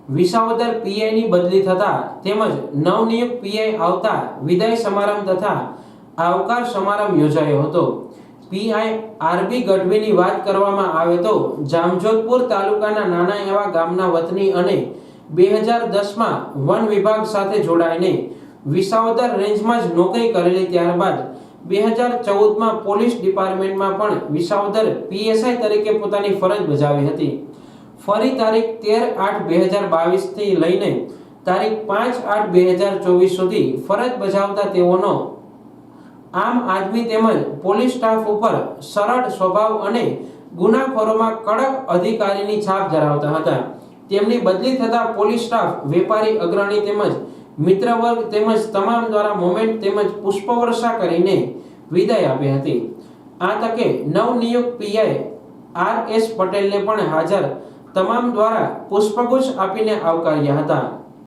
વિસાવદર પીઆઈની બદલી થતા તેમજ નવનિયુક્ત પીઆઈ આવતા વિદાય સમારંભ તથા આવકાર સમારંભ યોજાયો હતો। પીઆઈ આરબી ગઢવીની વાત કરવામાં આવે તો જામજોધપુર તાલુકાના નાના એવા ગામના વતની અને 2010માં વન વિભાગ સાથે જોડાઈને વિસાવદર રેન્જમાં જ નોકરી કરેલી, ત્યારબાદ 2014માં પોલીસ ડિપાર્ટમેન્ટમાં પણ વિસાવદર પીએસઆઈ તરીકે પોતાની ફરજ બજાવી હતી। ફરી તારીખ 13/8/2022 થી લઈને તારીખ 5/8/2024 સુધી ફરજ બજાવતા તેઓનો આમ આદમી તેમજ પોલીસ સ્ટાફ ઉપર સરળ સ્વભાવ અને ગુનાખોરોમાં કડક અધિકારીની છાપ ધરાવતા હતા। તેમની બદલી થતા પોલીસ સ્ટાફ, વેપારી અગ્રણી તેમજ મિત્ર વર્ગ તેમજ તમામ દ્વારા મોમેન્ટ તેમજ પુષ્પવર્ષા કરીને વિદાય આપી હતી। આ તકે નવનિયુક્ત પીઆઈ આર.એસ. પટેલને પણ હાજર તમામ દ્વારા પુષ્પગુચ્છ આપીને આવકાર્યા હતા।